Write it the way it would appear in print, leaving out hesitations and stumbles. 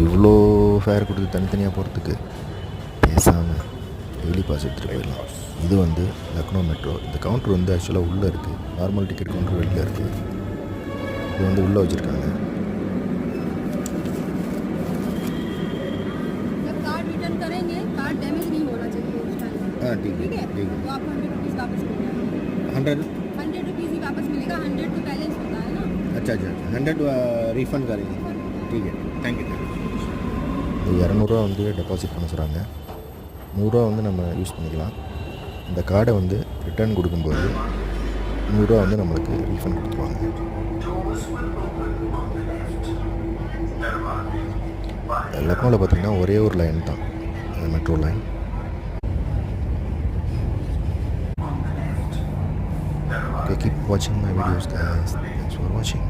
இவ்வளோ ஃபேர் கொடுத்து தனித்தனியாக போகிறதுக்கு பேசாமல் டெய்லி பாஸ் எடுத்துகிட்டு போயிடலாம். இது வந்து லக்னோ மெட்ரோ. இந்த கவுண்டர் வந்து ஆக்சுவலாக உள்ளே இருக்குது. நார்மல் டிக்கெட் கவுண்டர் வெளியில் இருக்குது. இது வந்து உள்ளே வச்சுருக்காங்க. हाँ ठीक है ठीक है। तो आपको 100 रुपीज़ वापस मिलेगा। 100 रुपीज़ ही वापस मिलेगा। 100 तो बैलेंस होता है ना। अच्छा 100 ரீஃபண்ட் करेंगे ठीक है थैंक यू। இது 200 வந்து டெபாசிட் பண்ண சொல்கிறாங்க. 100 வந்து நம்ம யூஸ் பண்ணிக்கலாம். இந்த கார்டை வந்து ரிட்டர்ன் கொடுக்கும்போது 100 வந்து நம்மளுக்கு ரீஃபண்ட் கொடுத்துருவாங்க. லக்னோவில் பார்த்திங்கன்னா ஒரே ஒரு லைன் தான் metro line. Okay, keep watching my videos guys. Thanks for watching.